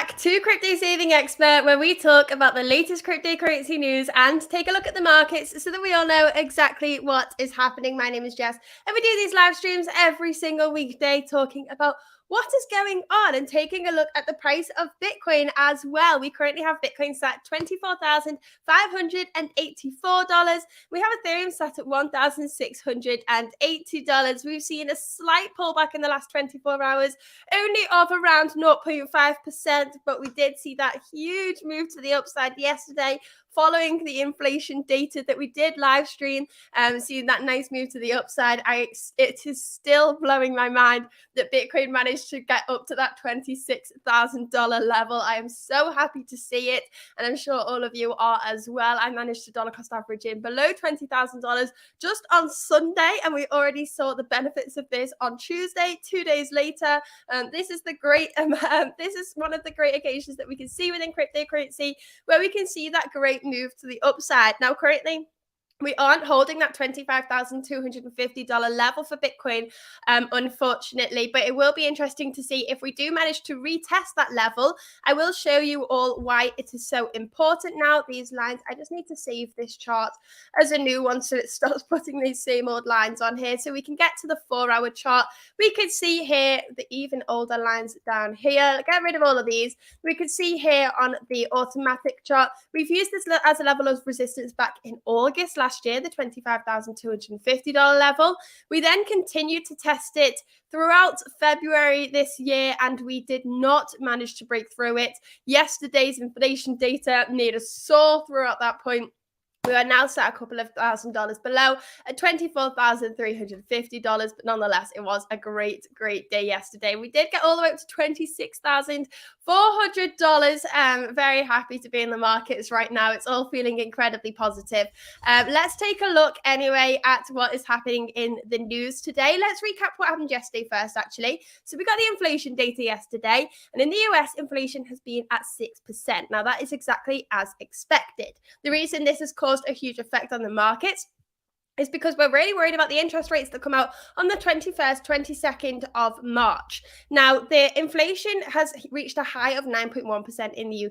back to Crypto Saving Expert, where we talk about the latest cryptocurrency news and take a look at the markets so that we all know exactly what is happening. My name is Jess, and we do these live streams every single weekday talking about what is going on and taking a look at the price of Bitcoin as well. We currently have Bitcoin set at $24,584. We have Ethereum set at $1,680. We've seen a slight pullback in the last 24 hours, only of around 0.5%, but we did see that huge move to the upside yesterday following the inflation data that we did live stream, seeing that nice move to the upside. It is still blowing my mind that Bitcoin managed to get up to that $26,000 level. I am so happy to see it, and I'm sure all of you are as well. I managed to dollar cost average in below $20,000 just on Sunday, and we already saw the benefits of this on Tuesday, 2 days later. This is one of the great occasions that we can see within cryptocurrency, where we can see that great move to the upside. Now, currently, we aren't holding that $25,250 level for Bitcoin, unfortunately, but it will be interesting to see if we do manage to retest that level. I will show you all why it is so important now. These lines, I just need to save this chart as a new one so it stops putting these same old lines on here. So we can get to the 4-hour chart. We can see here the even older lines down here. Get rid of all of these. We can see here on the automatic chart, we've used this as a level of resistance back in August last year, the $25,250 level. We then continued to test it throughout February this year, and we did not manage to break through it. Yesterday's inflation data made us soar throughout that point. We are now set a couple of $1,000s below at $24,350, but nonetheless, it was a great day yesterday. We did get all the way up to $26,400. Very happy to be in the markets right now. It's all feeling incredibly positive. Let's take a look anyway at what is happening in the news today. Let's recap what happened yesterday first, actually. So we got the inflation data yesterday, and in the US, inflation has been at 6%. Now, that is exactly as expected. The reason this has caused a huge effect on the markets is because we're really worried about the interest rates that come out on the 21st, 22nd of March. Now, the inflation has reached a high of 9.1% in the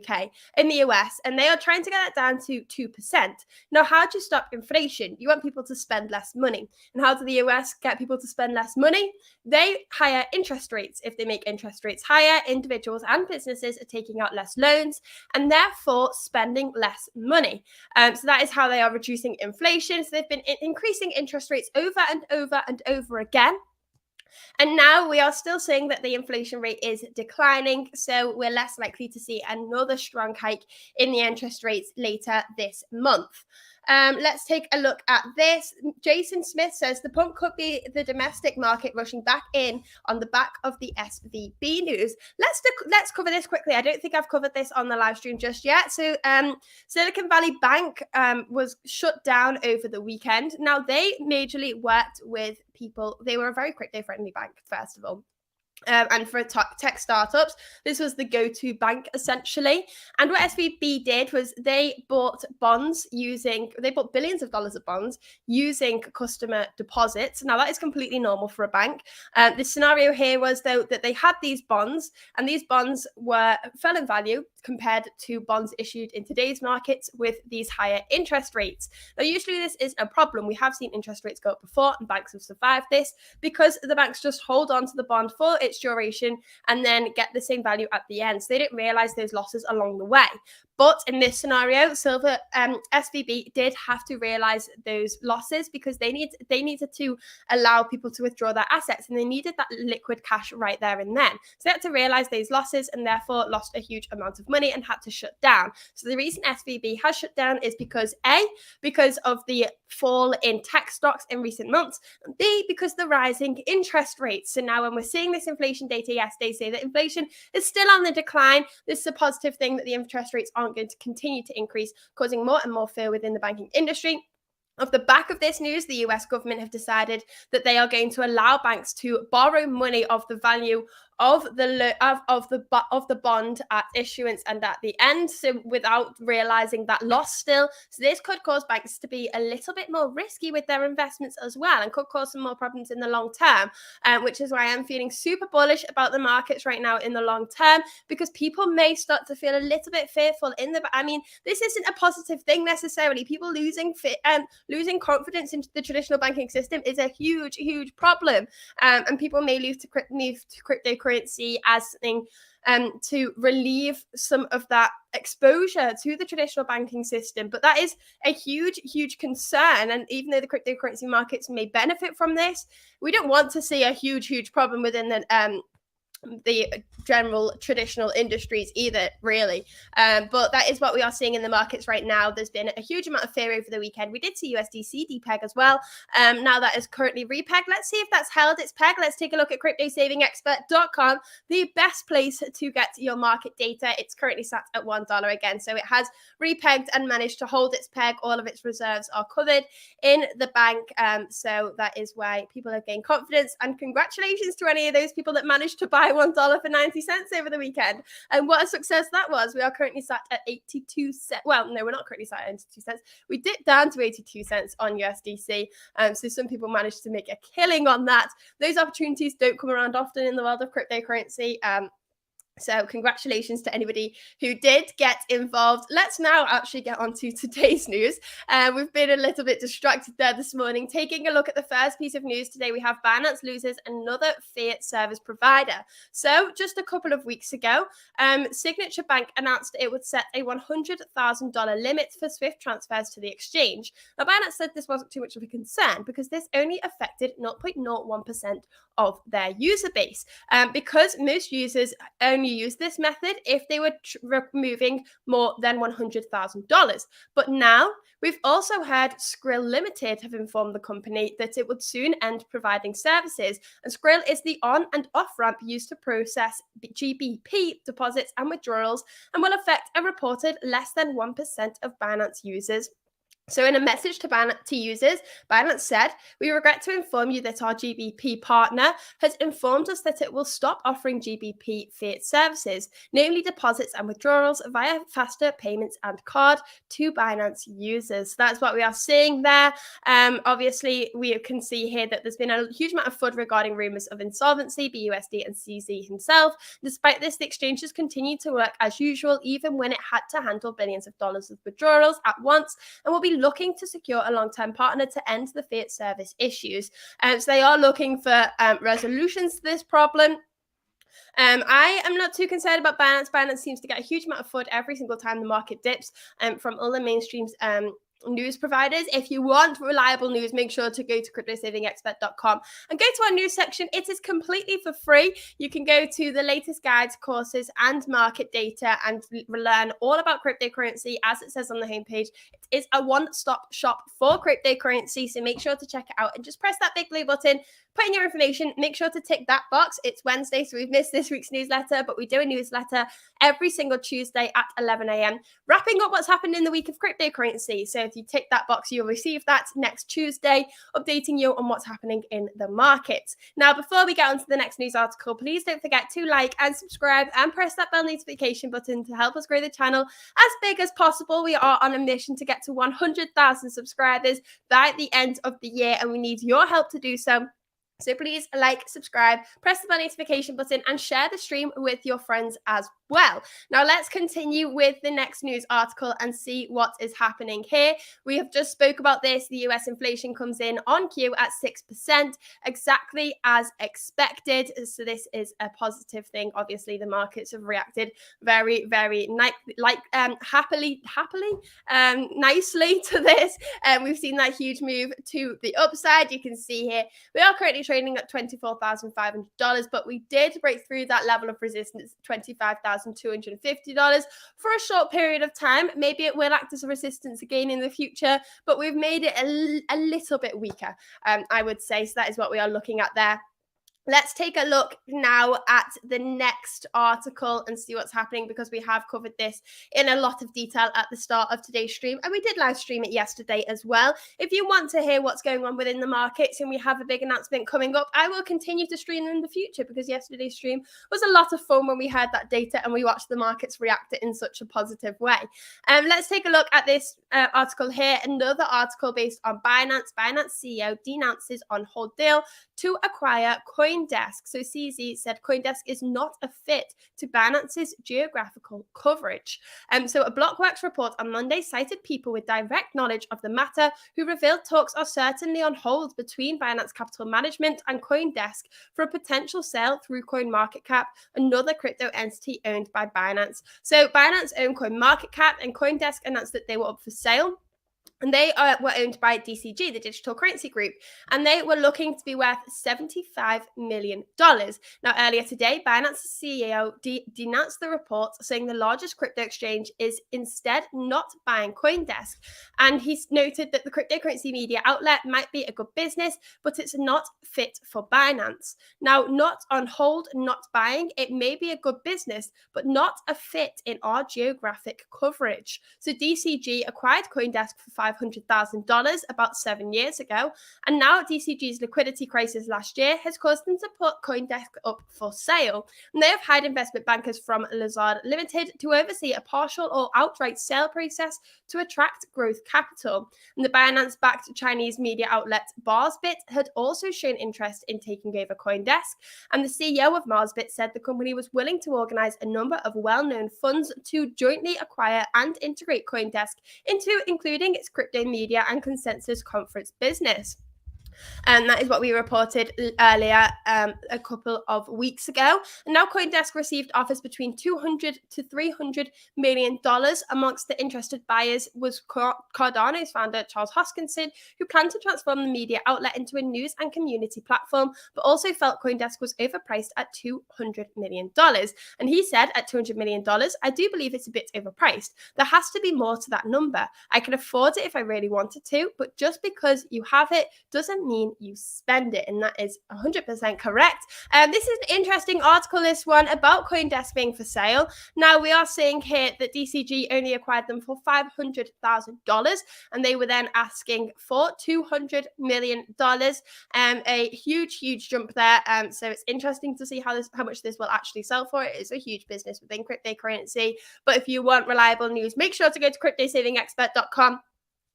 US, and they are trying to get that down to 2%. Now, how do you stop inflation? You want people to spend less money. And how do the US get people to spend less money? They higher interest rates. If they make interest rates higher, individuals and businesses are taking out less loans and therefore spending less money. So that is how they are reducing inflation. So they've been increasing interest rates over and over and over again. And now we are still seeing that the inflation rate is declining, so we're less likely to see another strong hike in the interest rates later this month. Let's take a look at this. Jason Smith says the pump could be the domestic market rushing back in on the back of the SVB news. Let's cover this quickly. I don't think I've covered this on the live stream just yet. So Silicon Valley Bank was shut down over the weekend. Now, they majorly worked with people. They were a very crypto-friendly bank, first of all. And for tech startups, this was the go-to bank, essentially. And what SVB did was they bought billions of dollars of bonds using customer deposits. Now, that is completely normal for a bank. The scenario here was, though, that they had these bonds, and these bonds fell in value compared to bonds issued in today's markets with these higher interest rates. Now, usually this is a problem. We have seen interest rates go up before, and banks have survived this because the banks just hold on to the bond for its duration and then get the same value at the end. So they didn't realize those losses along the way. But in this scenario, SVB did have to realize those losses because they needed to allow people to withdraw their assets, and they needed that liquid cash right there and then. So they had to realize those losses and therefore lost a huge amount of money and had to shut down. So the reason SVB has shut down is because of the fall in tech stocks in recent months, and B, because the rising interest rates. So now when we're seeing this inflation data yesterday say that inflation is still on the decline, this is a positive thing that the interest rates aren't going to continue to increase, causing more and more fear within the banking industry. Off the back of this news, the US government have decided that they are going to allow banks to borrow money of the value of the bond at issuance and at the end, so without realizing that loss still. So this could cause banks to be a little bit more risky with their investments as well, and could cause some more problems in the long term, which is why I'm feeling super bullish about the markets right now in the long term, because people may start to feel a little bit fearful I mean, this isn't a positive thing necessarily. People losing confidence into the traditional banking system is a huge problem, and people may move to cryptocurrency as something to relieve some of that exposure to the traditional banking system. But that is a huge concern. And even though the cryptocurrency markets may benefit from this, we don't want to see a huge problem within the general traditional industries either, really. But that is what we are seeing in the markets right now. There's been a huge amount of fear over the weekend. We did see USDC depeg as well. Now that is currently repegged. Let's see if that's held its peg. Let's take a look at cryptosavingexpert.com, the best place to get your market data. It's currently sat at $1 again. So it has repegged and managed to hold its peg. All of its reserves are covered in the bank. So that is why people have gained confidence. And congratulations to any of those people that managed to buy $1 for 90 cents over the weekend. And what a success that was. We are currently sat at 82 cents. Well, no, we're not currently sat at 82 cents. We dipped down to 82 cents on USDC. So some people managed to make a killing on that. Those opportunities don't come around often in the world of cryptocurrency. So congratulations to anybody who did get involved. Let's now actually get on to today's news. We've been a little bit distracted there this morning. Taking a look at the first piece of news today, we have Binance loses another fiat service provider. So just a couple of weeks ago, Signature Bank announced it would set a $100,000 limit for SWIFT transfers to the exchange. Now, Binance said this wasn't too much of a concern because this only affected 0.01% of their user base, because most users only use this method if they were removing more than $100,000. But now we've also heard Skrill Limited have informed the company that it would soon end providing services, and Skrill is the on and off ramp used to process GBP deposits and withdrawals, and will affect a reported less than 1% of Binance users. So in a message to users, Binance said, "We regret to inform you that our GBP partner has informed us that it will stop offering GBP fiat services, namely deposits and withdrawals via faster payments and card to Binance users." That's what we are seeing there. Obviously, we can see here that there's been a huge amount of FUD regarding rumors of insolvency, BUSD and CZ himself. Despite this, the exchange has continued to work as usual, even when it had to handle billions of dollars of withdrawals at once, and will be looking to secure a long-term partner to end the fiat service issues. So they are looking for resolutions to this problem. I am not too concerned about Binance. Binance seems to get a huge amount of FUD every single time the market dips from all the mainstream news providers. If you want reliable news, make sure to go to cryptosavingexpert.com and go to our news section. It is completely for free. You can go to the latest guides, courses, and market data and learn all about cryptocurrency. As it says on the homepage, it is a one-stop shop for cryptocurrency, so make sure to check it out and just press that big blue button, put in your information, make sure to tick that box. It's Wednesday, so we've missed this week's newsletter, but we do a newsletter every single Tuesday at 11 a.m. wrapping up what's happened in the week of cryptocurrency. So if you tick that box, you'll receive that next Tuesday, updating you on what's happening in the markets. Now, before we get on to the next news article, please don't forget to like and subscribe and press that bell notification button to help us grow the channel as big as possible. We are on a mission to get to 100,000 subscribers by the end of the year, and we need your help to do so. So please like, subscribe, press the bell notification button, and share the stream with your friends as well. Now let's continue with the next news article and see what is happening here. We have just spoke about this. The US inflation comes in on cue at 6%, exactly as expected. So this is a positive thing. Obviously, the markets have reacted very, very happily, nicely to this. We've seen that huge move to the upside. You can see here we are currently trading at $24,500, but we did break through that level of resistance, $25,250 for a short period of time. Maybe it will act as a resistance again in the future, but we've made it a little bit weaker, I would say. So that is what we are looking at there. Let's take a look now at the next article and see what's happening, because we have covered this in a lot of detail at the start of today's stream, and we did live stream it yesterday as well. If you want to hear what's going on within the markets and we have a big announcement coming up, I will continue to stream in the future, because yesterday's stream was a lot of fun when we heard that data and we watched the markets react in such a positive way. Let's take a look at this article here. Another article based on Binance. Binance CEO denounces on hold deal to acquire CoinDesk. So CZ said CoinDesk is not a fit to Binance's geographical coverage. So a Blockworks report on Monday cited people with direct knowledge of the matter who revealed talks are certainly on hold between Binance Capital Management and CoinDesk for a potential sale through CoinMarketCap, another crypto entity owned by Binance. So Binance owned CoinMarketCap, and CoinDesk announced that they were up for sale. And they were owned by DCG, the digital currency group, and they were looking to be worth $75 million. Now, earlier today, Binance CEO denounced the report, saying the largest crypto exchange is instead not buying CoinDesk. And he noted that the cryptocurrency media outlet might be a good business, but it's not fit for Binance. Now, not on hold, not buying, it may be a good business, but not a fit in our geographic coverage. So DCG acquired CoinDesk for $500,000 about 7 years ago, and now DCG's liquidity crisis last year has caused them to put CoinDesk up for sale. And they have hired investment bankers from Lazard Limited to oversee a partial or outright sale process to attract growth capital. And the Binance-backed Chinese media outlet Marsbit had also shown interest in taking over CoinDesk, and the CEO of Marsbit said the company was willing to organize a number of well-known funds to jointly acquire and integrate CoinDesk into including its crypto media and consensus conference business. And that is what we reported earlier a couple of weeks ago. And now CoinDesk received offers between $200 to $300 million. Amongst the interested buyers was Cardano's founder, Charles Hoskinson, who planned to transform the media outlet into a news and community platform, but also felt CoinDesk was overpriced at $200 million. And he said, at $200 million, I do believe it's a bit overpriced. There has to be more to that number. I can afford it if I really wanted to, but just because you have it doesn't mean you spend it, and that is 100% correct. This is an interesting article, this one, about CoinDesk being for sale. Now, we are seeing here that DCG only acquired them for $500,000, and they were then asking for $200 million. A huge jump there. So it's interesting to see how much this will actually sell for. It is a huge business within cryptocurrency. But if you want reliable news, make sure to go to cryptosavingexpert.com.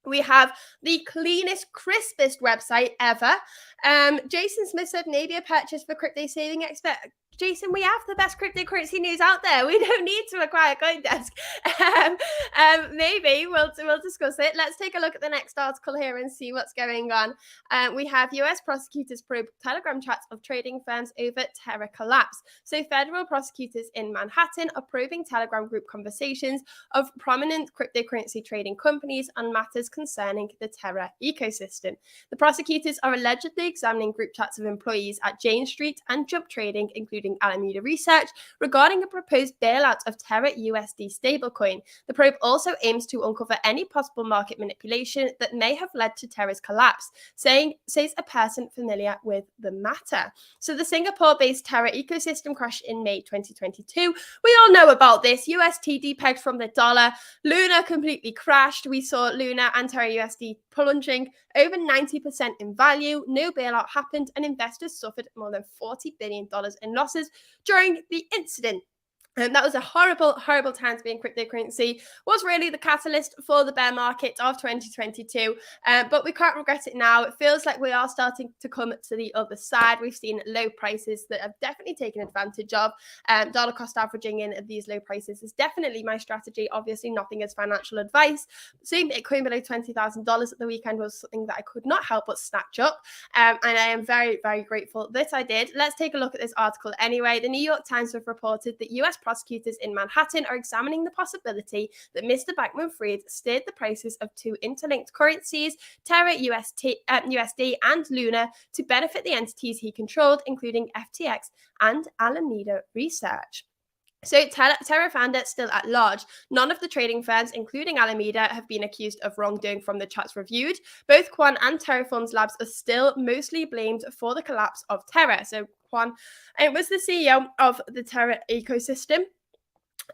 We have the cleanest, crispest website ever. Jason Smith said, maybe a purchase for Crypto Saving Expert. Jason, we have the best cryptocurrency news out there. We don't need to acquire CoinDesk. Maybe we'll discuss it. Let's take a look at the next article here and see what's going on. We have US prosecutors probe Telegram chats of trading firms over Terra collapse. So federal prosecutors in Manhattan are probing Telegram group conversations of prominent cryptocurrency trading companies on matters concerning the Terra ecosystem. The prosecutors are allegedly examining group chats of employees at Jane Street and Jump Trading, including Alameda Research, regarding a proposed bailout of Terra USD stablecoin. The probe also aims to uncover any possible market manipulation that may have led to Terra's collapse, says a person familiar with the matter. So the Singapore-based Terra ecosystem crashed in May 2022. We all know about this. UST depegged from the dollar. Luna completely crashed. We saw Luna and Terra USD plunging over 90% in value. No bailout happened, and investors suffered more than $40 billion in losses during the incident. And that was a horrible time to be in cryptocurrency. Was really the catalyst for the bear market of 2022. But we can't regret it now. It feels like we are starting to come to the other side. We've seen low prices that have definitely taken advantage of. Dollar cost averaging in at these low prices is definitely my strategy. Obviously, nothing as financial advice. Seeing Bitcoin below $20,000 at the weekend was something that I could not help but snatch up. And I am very grateful that I did. Let's take a look at this article anyway. The New York Times have reported that US prosecutors in Manhattan are examining the possibility that Mr. Bankman-Fried steered the prices of two interlinked currencies, Terra USD and Luna, to benefit the entities he controlled, including FTX and Alameda Research. So Terra founder still at large. None of the trading firms, including Alameda, have been accused of wrongdoing from the chats reviewed. Both Quan and Terraform's labs are still mostly blamed for the collapse of Terra. So Kwon. It was the CEO of the Terra ecosystem.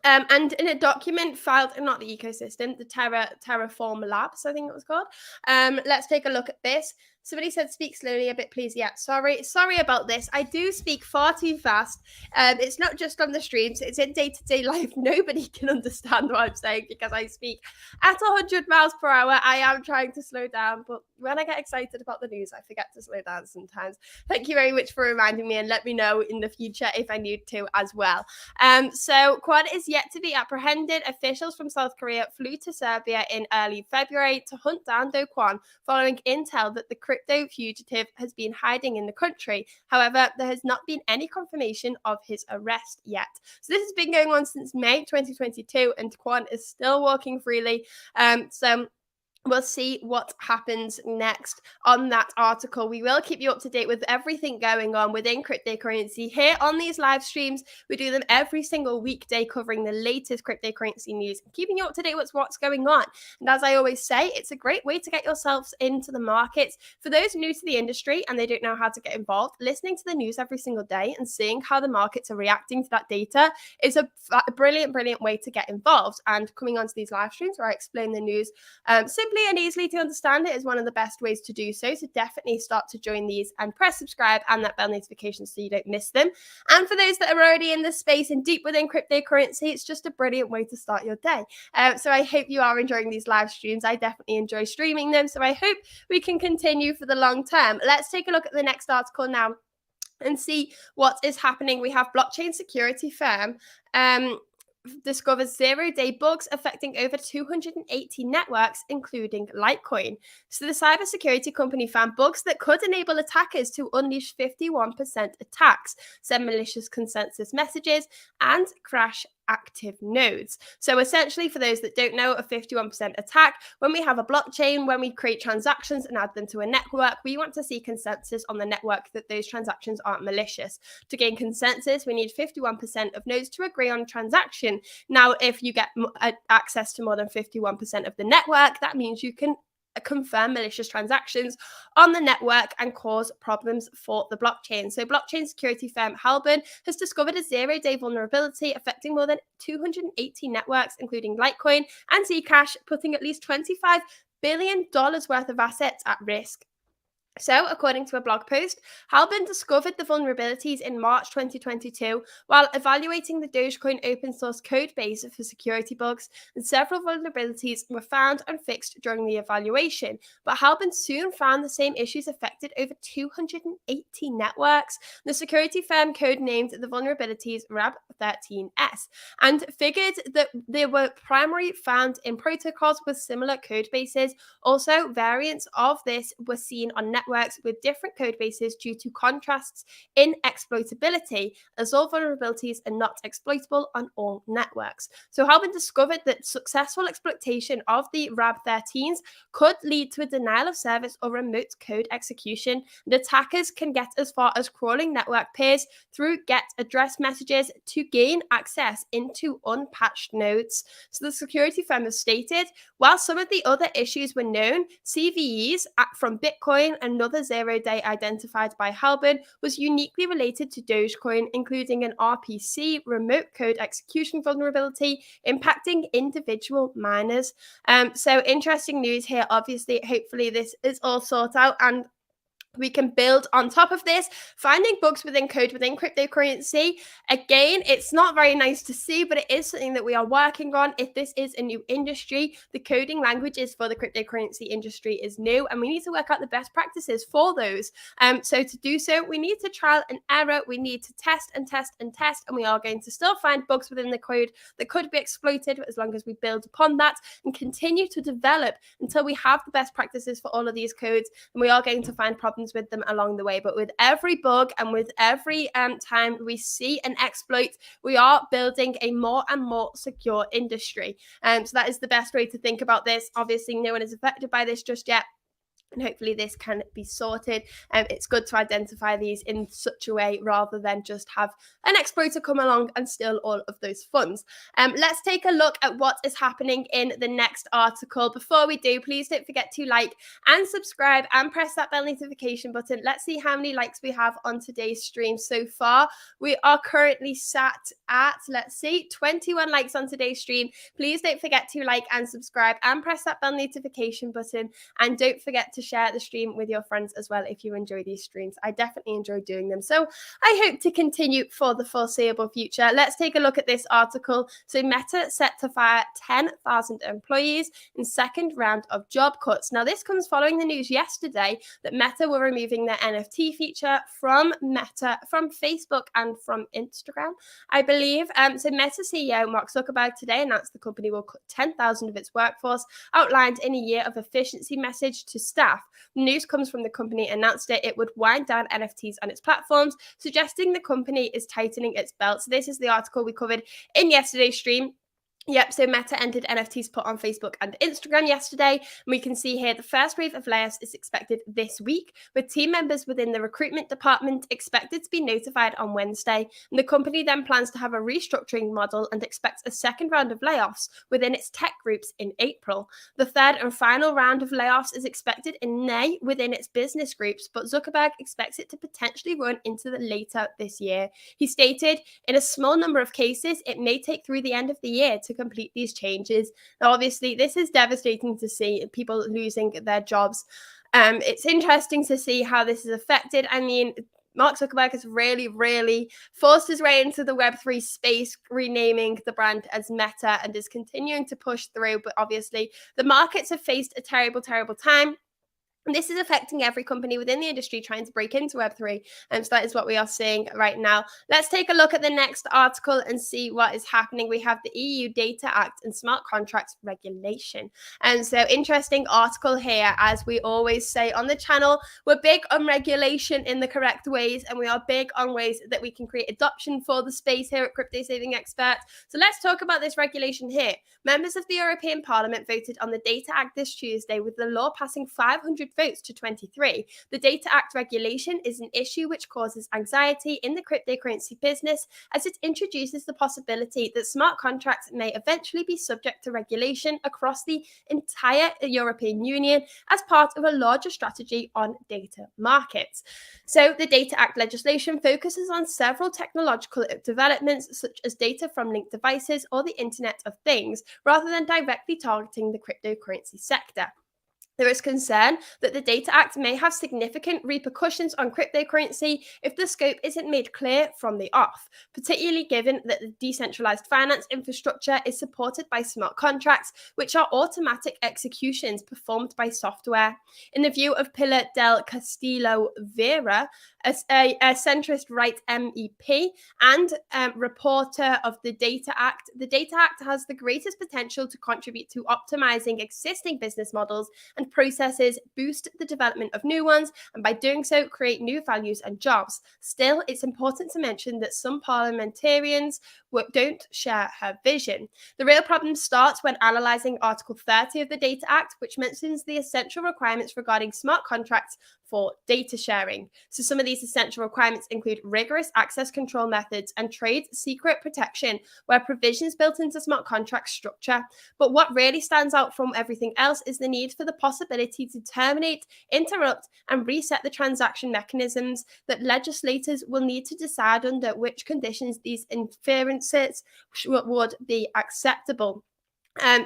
And in a document filed, not the ecosystem, the Terraform Labs, I think it was called. Let's take a look at this. Somebody said, speak slowly a bit, please. Yeah, sorry about this. I do speak far too fast. It's not just on the streams, it's in day-to-day life. Nobody can understand what I'm saying because I speak at 100 miles per hour. I am trying to slow down, but when I get excited about the news, I forget to slow down sometimes. Thank you very much for reminding me, and let me know in the future if I need to as well. So Kwon is yet to be apprehended. Officials from South Korea flew to Serbia in early February to hunt down Do Kwon following intel that the crypto fugitive has been hiding in the country. However, there has not been any confirmation of his arrest yet. So this has been going on since May 2022, and Kwon is still walking freely. So we'll see what happens next on that article. We will keep you up to date with everything going on within cryptocurrency here on these live streams. We do them every single weekday, covering the latest cryptocurrency news, keeping you up to date with what's going on. And as I always say, it's a great way to get yourselves into the markets. For those new to the industry and they don't know how to get involved, listening to the news every single day and seeing how the markets are reacting to that data is a brilliant way to get involved. And coming onto these live streams where I explain the news simply and easily to understand it is one of the best ways to do so. So definitely start to join these and press subscribe and that bell notification so you don't miss them. And for those that are already in the space and deep within cryptocurrency, it's just a brilliant way to start your day. So I hope you are enjoying these live streams. I definitely enjoy streaming them. So I hope we can continue for the long term. Let's take a look at the next article now and see what is happening. We have blockchain security firm discovers ZeroDay bugs affecting over 280 networks, including Litecoin. So the cybersecurity company found bugs that could enable attackers to unleash 51% attacks, send malicious consensus messages, and crash active nodes. So essentially, for those that don't know, a 51% attack, when we have a blockchain, when we create transactions and add them to a network, we want to see consensus on the network that those transactions aren't malicious. To gain consensus, we need 51% of nodes to agree on a transaction. Now, if you get access to more than 51% of the network, that means you can confirm malicious transactions on the network and cause problems for the blockchain. So blockchain security firm Halburn has discovered a zero-day vulnerability affecting more than 280 networks, including Litecoin and Zcash, putting at least $25 billion worth of assets at risk. So, according to a blog post, Halburn discovered the vulnerabilities in March 2022 while evaluating the Dogecoin open source code base for security bugs, and several vulnerabilities were found and fixed during the evaluation. But Halburn soon found the same issues affected over 280 networks. The security firm codenamed the vulnerabilities RAB13S and figured that they were primarily found in protocols with similar code bases. Also, variants of this were seen on networks with different code bases due to contrasts in exploitability, as all vulnerabilities are not exploitable on all networks. So Halburn discovered that successful exploitation of the RAB13s could lead to a denial of service or remote code execution, and attackers can get as far as crawling network peers through GET address messages to gain access into unpatched nodes. So the security firm has stated, while some of the other issues were known, CVEs from Bitcoin, another zero-day identified by Halburn, was uniquely related to Dogecoin, including an RPC remote code execution vulnerability impacting individual miners. So interesting news here. Obviously, hopefully this is all sorted out and we can build on top of this. Finding bugs within code within cryptocurrency, again, it's not very nice to see, but it is something that we are working on. If this is a new industry, the coding languages for the cryptocurrency industry is new, and we need to work out the best practices for those. So to do so, we need to trial and error. We need to test and test and test, and we are going to still find bugs within the code that could be exploited as long as we build upon that and continue to develop until we have the best practices for all of these codes. And we are going to find problems with them along the way, but with every bug and with every time we see an exploit, we are building a more and more secure industry. So that is the best way to think about this. Obviously, no one is affected by this just yet, And hopefully this can be sorted. It's good to identify these in such a way rather than just have an exploiter come along and steal all of those funds. Let's take a look at what is happening in the next article. Before we do, please don't forget to like and subscribe and press that bell notification button. Let's see how many likes we have on today's stream so far. We are currently sat at, let's see, 21 likes on today's stream. Please don't forget to like and subscribe and press that bell notification button. And don't forget to share the stream with your friends as well if you enjoy these streams. I definitely enjoy doing them. So I hope to continue for the foreseeable future. Let's take a look at this article. So Meta set to fire 10,000 employees in second round of job cuts. Now this comes following the news yesterday that Meta were removing their NFT feature from Facebook and from Instagram, I believe. So Meta CEO Mark Zuckerberg today announced the company will cut 10,000 of its workforce, outlined in a year of efficiency message to staff. The news comes from the company announced it would wind down NFTs on its platforms, suggesting the company is tightening its belt. So this is the article we covered in yesterday's stream. Yep, so Meta ended NFTs put on Facebook and Instagram yesterday. And we can see here the first wave of layoffs is expected this week, with team members within the recruitment department expected to be notified on Wednesday. And the company then plans to have a restructuring model and expects a second round of layoffs within its tech groups in April. The third and final round of layoffs is expected in May within its business groups, but Zuckerberg expects it to potentially run into the later this year. He stated, in a small number of cases, it may take through the end of the year to complete these changes. Now, obviously, this is devastating to see people losing their jobs. It's interesting to see how this is affected. I mean, Mark Zuckerberg has really forced his way into the Web3 space, renaming the brand as Meta, and is continuing to push through. But obviously, the markets have faced a terrible time. And this is affecting every company within the industry trying to break into Web3. And so that is what we are seeing right now. Let's take a look at the next article and see what is happening. We have the EU Data Act and smart contracts regulation. And so interesting article here. As we always say on the channel, we're big on regulation in the correct ways, and we are big on ways that we can create adoption for the space here at Crypto Saving Expert. So let's talk about this regulation here. Members of the European Parliament voted on the Data Act this Tuesday, with the law passing 500 votes to 23. The Data Act regulation is an issue which causes anxiety in the cryptocurrency business, as it introduces the possibility that smart contracts may eventually be subject to regulation across the entire European Union as part of a larger strategy on data markets. So the Data Act legislation focuses on several technological developments, such as data from linked devices or the Internet of Things, rather than directly targeting the cryptocurrency sector. There is concern that the Data Act may have significant repercussions on cryptocurrency if the scope isn't made clear from the off, particularly given that the decentralized finance infrastructure is supported by smart contracts, which are automatic executions performed by software. In the view of Pilar del Castillo Vera, a centrist right MEP and reporter of the Data Act has the greatest potential to contribute to optimizing existing business models and processes, boost the development of new ones, and by doing so, create new values and jobs. Still, it's important to mention that some parliamentarians don't share her vision. The real problem starts when analysing Article 30 of the Data Act, which mentions the essential requirements regarding smart contracts for data sharing. So some of these essential requirements include rigorous access control methods and trade secret protection, where provisions built into smart contract structure. But what really stands out from everything else is the need for the possibility to terminate, interrupt, and reset the transaction mechanisms that legislators will need to decide under which conditions these interferences would be acceptable.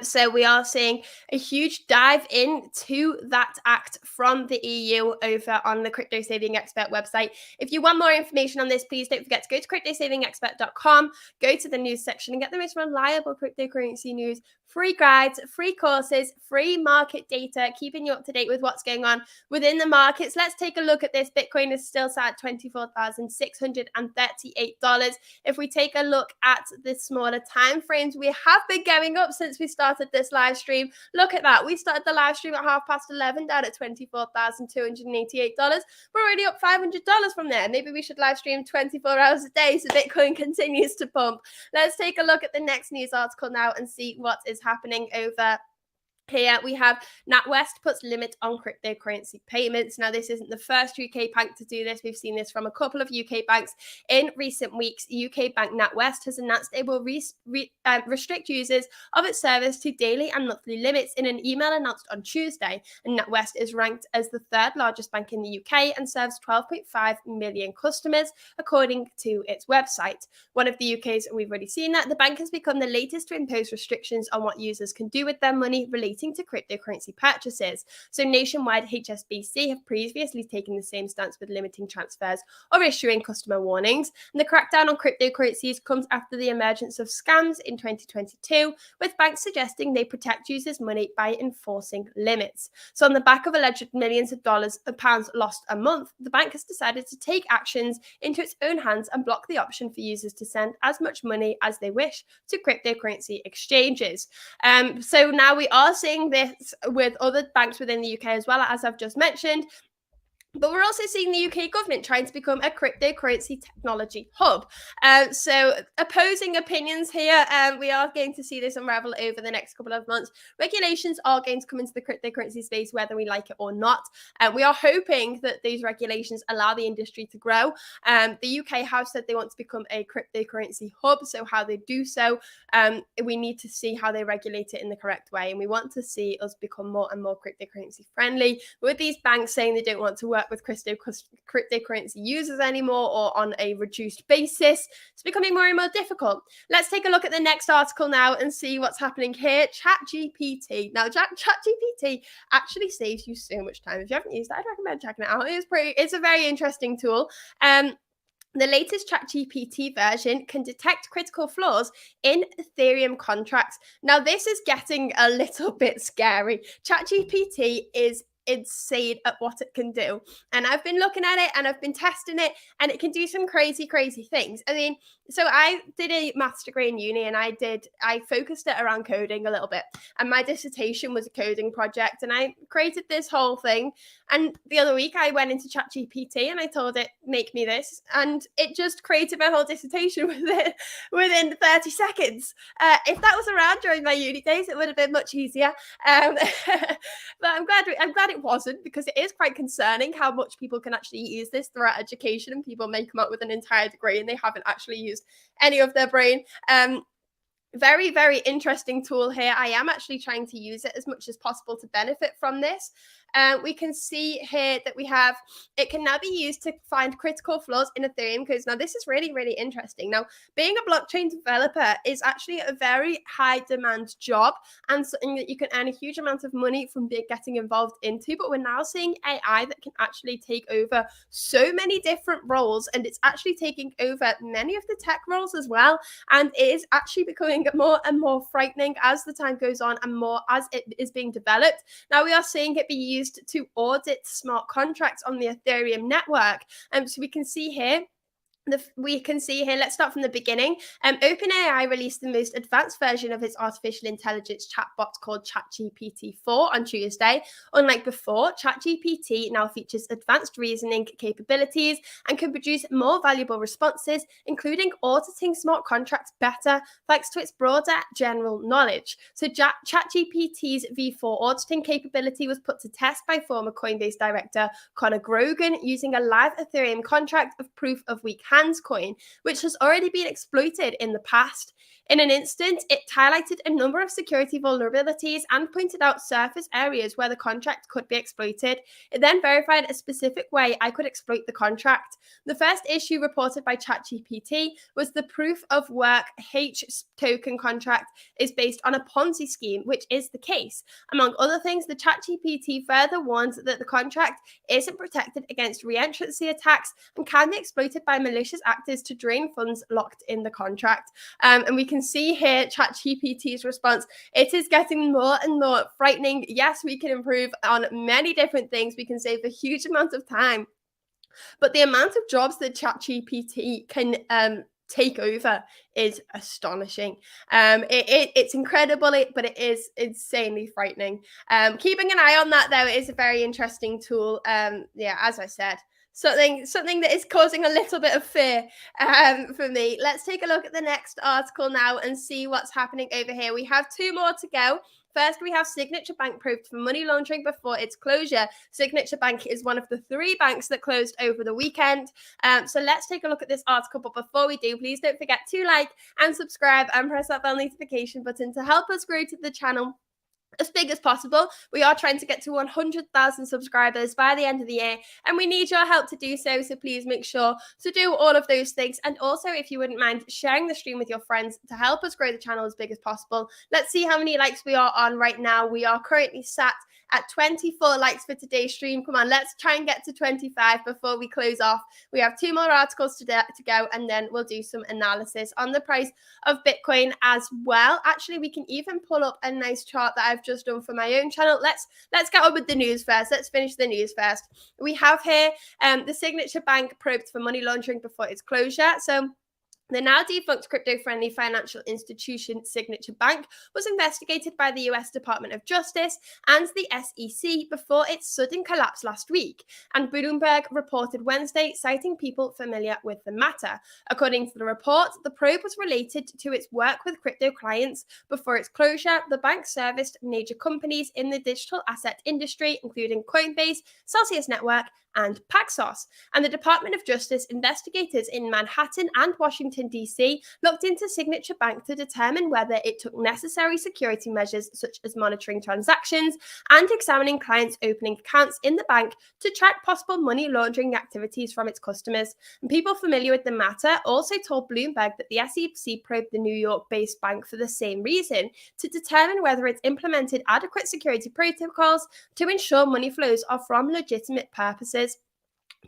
So we are seeing a huge dive into that act from the EU over on the Crypto Saving Expert website. If you want more information on this, please don't forget to go to cryptosavingexpert.com, go to the news section and get the most reliable cryptocurrency news, free guides, free courses, free market data, keeping you up to date with what's going on within the markets. Let's take a look at this. Bitcoin is still sat at $24,638. If we take a look at the smaller time frames, we have been going up since we started this live stream. Look at that. We started the live stream at 11:30 down at $24,288. We're already up $500 from there. Maybe we should live stream 24 hours a day so Bitcoin continues to pump. Let's take a look at the next news article now and see what is happening over Here we have NatWest puts limit on cryptocurrency payments. Now, this isn't the first UK bank to do this. We've seen this from a couple of UK banks in recent weeks. UK bank NatWest has announced it will restrict users of its service to daily and monthly limits in an email announced on Tuesday. And NatWest is ranked as the third largest bank in the UK and serves 12.5 million customers, according to its website. One of the UK's, we've already seen that, the bank has become the latest to impose restrictions on what users can do with their money relating to cryptocurrency purchases. So nationwide, HSBC have previously taken the same stance with limiting transfers or issuing customer warnings. And the crackdown on cryptocurrencies comes after the emergence of scams in 2022, with banks suggesting they protect users' money by enforcing limits. So on the back of alleged millions of pounds lost a month, the bank has decided to take actions into its own hands and block the option for users to send as much money as they wish to cryptocurrency exchanges. So now we are seeing this with other banks within the UK as well, as I've just mentioned. But we're also seeing the UK government trying to become a cryptocurrency technology hub. So opposing opinions here. We are going to see this unravel over the next couple of months. Regulations are going to come into the cryptocurrency space, whether we like it or not. We are hoping that these regulations allow the industry to grow. The UK have said they want to become a cryptocurrency hub. So how they do so, we need to see how they regulate it in the correct way. And we want to see us become more and more cryptocurrency friendly. With these banks saying they don't want to work with cryptocurrency users anymore or on a reduced basis, it's becoming more and more difficult. Let's take a look at the next article now and see what's happening here. Chachi GPT. Now, Chachi GPT actually saves you so much time. If you haven't used it, I'd recommend checking it out. It's a very interesting tool. The latest Chachi GPT version can detect critical flaws in Ethereum contracts. Now, this is getting a little bit scary. Chachi GPT is insane at what it can do. And I've been looking at it and I've been testing it, and it can do some crazy things. I mean, so I did a maths degree in uni, and I focused it around coding a little bit. And my dissertation was a coding project, and I created this whole thing. And the other week I went into ChatGPT and I told it, make me this. And it just created my whole dissertation within 30 seconds. If that was around during my uni days, it would have been much easier. But I'm glad it wasn't, because it is quite concerning how much people can actually use this throughout education, and people may come up with an entire degree and they haven't actually used any of their brain. Very, very interesting tool here. I am actually trying to use it as much as possible to benefit from this. We can see here that it can now be used to find critical flaws in Ethereum codes. Now, this is really, really interesting. Now, being a blockchain developer is actually a very high demand job and something that you can earn a huge amount of money from getting involved into. But we're now seeing AI that can actually take over so many different roles, and it's actually taking over many of the tech roles as well. And it is actually becoming more and more frightening as the time goes on and more as it is being developed. Now, we are seeing it be used to audit smart contracts on the Ethereum network. So we can see here, let's start from the beginning. OpenAI released the most advanced version of its artificial intelligence chatbot called Chachi GPT V4 on Tuesday. Unlike before, ChatGPT now features advanced reasoning capabilities and can produce more valuable responses, including auditing smart contracts better thanks to its broader general knowledge. So ChatGPT's V4 auditing capability was put to test by former Coinbase director Conor Grogan using a live Ethereum contract of proof of weak hands coin, which has already been exploited in the past. In an instant, it highlighted a number of security vulnerabilities and pointed out surface areas where the contract could be exploited. It then verified a specific way I could exploit the contract. The first issue reported by ChatGPT was the proof of work H token contract is based on a Ponzi scheme, which is the case. Among other things, the ChatGPT further warns that the contract isn't protected against re-entrancy attacks and can be exploited by malicious actors to drain funds locked in the contract. And we can see here ChatGPT's response. It is getting more and more frightening. Yes, we can improve on many different things. We can save a huge amount of time. But the amount of jobs that ChatGPT can take over is astonishing. It's incredible, but it is insanely frightening. Keeping an eye on that, though, is a very interesting tool. Yeah, as I said, something that is causing a little bit of fear for me. Let's take a look at the next article now and see what's happening over here. We have two more to go. First, we have Signature Bank probed for money laundering before its closure. Signature Bank is one of the 3 banks that closed over the weekend. So let's take a look at this article. But before we do, please don't forget to like and subscribe and press that bell notification button to help us grow to the channel as big as possible. We are trying to get to 100,000 subscribers by the end of the year, and we need your help to do so. So please make sure to do all of those things. And also, if you wouldn't mind sharing the stream with your friends to help us grow the channel as big as possible. Let's see how many likes we are on right now. We are currently sat at 24 likes for today's stream. Come on, let's try and get to 25 before we close off. We have 2 more articles to go, and then we'll do some analysis on the price of Bitcoin as well. Actually, we can even pull up a nice chart that I've just done for my own channel. Let's get on with the news first. Let's finish the news first. We have here the Signature Bank probed for money laundering before its closure. So the now defunct crypto-friendly financial institution Signature Bank was investigated by the US Department of Justice and the SEC before its sudden collapse last week, and Bloomberg reported Wednesday, citing people familiar with the matter. According to the report, the probe was related to its work with crypto clients. Before its closure, the bank serviced major companies in the digital asset industry, including Coinbase, Celsius Network, and Paxos. And the Department of Justice investigators in Manhattan and Washington, D.C. looked into Signature Bank to determine whether it took necessary security measures such as monitoring transactions and examining clients' opening accounts in the bank to track possible money laundering activities from its customers. And people familiar with the matter also told Bloomberg that the SEC probed the New York-based bank for the same reason, to determine whether it's implemented adequate security protocols to ensure money flows are from legitimate purposes.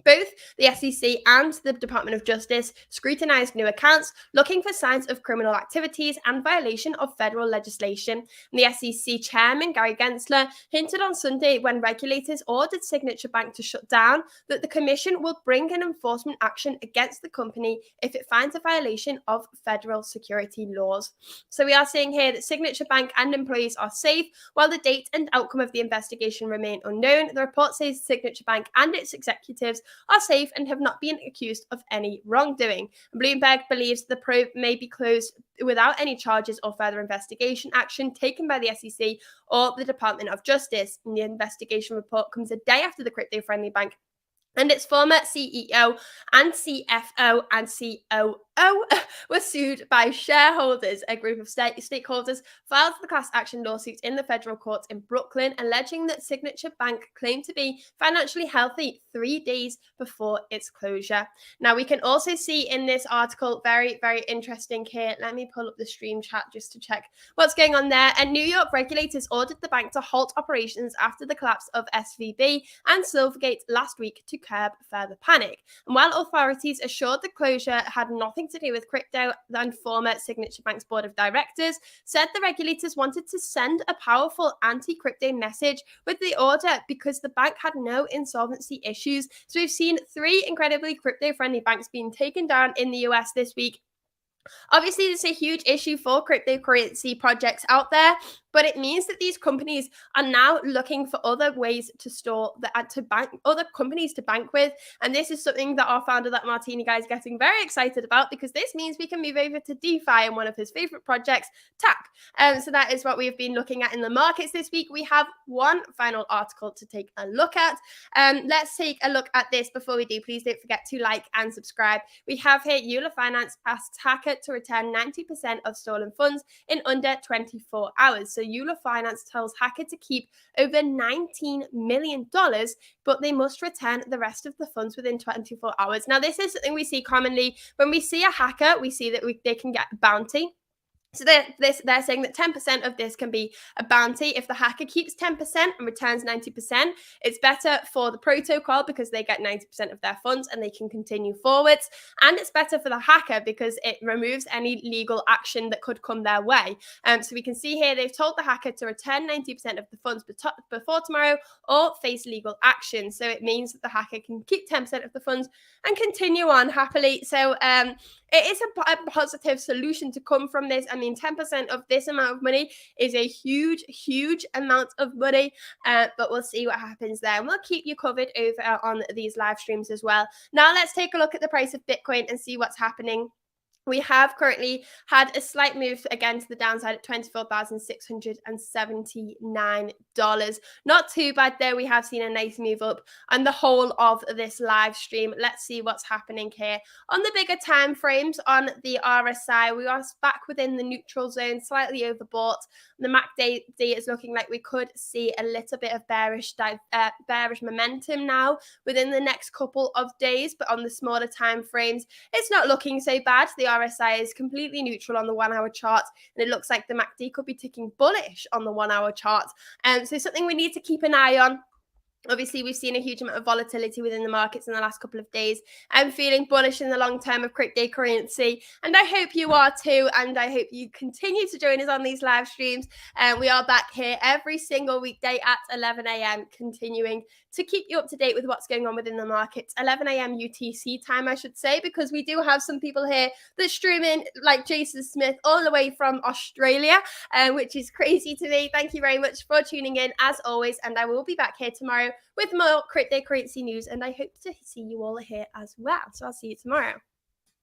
Both the SEC and the Department of Justice scrutinized new accounts, looking for signs of criminal activities and violation of federal legislation. And the SEC chairman, Gary Gensler, hinted on Sunday, when regulators ordered Signature Bank to shut down, that the commission will bring an enforcement action against the company if it finds a violation of federal security laws. So we are seeing here that Signature Bank and employees are safe, while the date and outcome of the investigation remain unknown. The report says Signature Bank and its executives are safe and have not been accused of any wrongdoing. Bloomberg believes the probe may be closed without any charges or further investigation action taken by the SEC or the Department of Justice. And the investigation report comes a day after the crypto-friendly bank and its former CEO and CFO and COO were sued by shareholders. A group of stakeholders filed the class action lawsuit in the federal courts in Brooklyn, alleging that Signature Bank claimed to be financially healthy 3 days before its closure. Now, we can also see in this article, very, very interesting here. Let me pull up the stream chat just to check what's going on there. And New York regulators ordered the bank to halt operations after the collapse of SVB and Silvergate last week to curb further panic. And while authorities assured the closure had nothing to do with crypto, and former Signature Bank's board of directors said the regulators wanted to send a powerful anti-crypto message with the order because the bank had no insolvency issues. So we've seen 3 incredibly crypto-friendly banks being taken down in the US this week. Obviously, this is a huge issue for cryptocurrency projects out there, but it means that these companies are now looking for other ways to store to bank, other companies to bank with. And this is something that our founder, that Martini guy, is getting very excited about, because this means we can move over to DeFi and one of his favorite projects, TAC. So that is what we've been looking at in the markets this week. We have one final article to take a look at. Let's take a look at this. Before we do, please don't forget to like and subscribe. We have here Euler Finance asks Hacker to return 90% of stolen funds in under 24 hours. So Euler Finance tells Hacker to keep over $19 million, but they must return the rest of the funds within 24 hours. Now, this is something we see commonly. When we see a hacker, we see that they can get a bounty. So they're saying that 10% of this can be a bounty. If the hacker keeps 10% and returns 90%, it's better for the protocol because they get 90% of their funds and they can continue forwards. And it's better for the hacker because it removes any legal action that could come their way. So we can see here they've told the hacker to return 90% of the funds before tomorrow or face legal action. So it means that the hacker can keep 10% of the funds and continue on happily. So it is a positive solution to come from this. I mean, 10% of this amount of money is a huge, huge amount of money, but we'll see what happens there. And we'll keep you covered over on these live streams as well. Now, let's take a look at the price of Bitcoin and see what's happening. We have currently had a slight move again to the downside at $24,679. Not too bad there. We have seen a nice move up on the whole of this live stream. Let's see what's happening here. On the bigger time frames on the RSI, we are back within the neutral zone, slightly overbought. The MACD is looking like we could see a little bit of bearish momentum now within the next couple of days, but on the smaller time frames, it's not looking so bad. The RSI is completely neutral on the 1 hour chart, and it looks like the MACD could be ticking bullish on the 1 hour chart. So something we need to keep an eye on. Obviously, we've seen a huge amount of volatility within the markets in the last couple of days. I'm feeling bullish in the long term of cryptocurrency, and I hope you are too. And I hope you continue to join us on these live streams. We are back here every single weekday at 11 a.m., continuing to keep you up to date with what's going on within the markets. 11 a.m. UTC time, I should say, because we do have some people here that stream in, like Jason Smith, all the way from Australia, which is crazy to me. Thank you very much for tuning in, as always, and I will be back here tomorrow with more cryptocurrency news, and I hope to see you all here as well. So I'll see you tomorrow.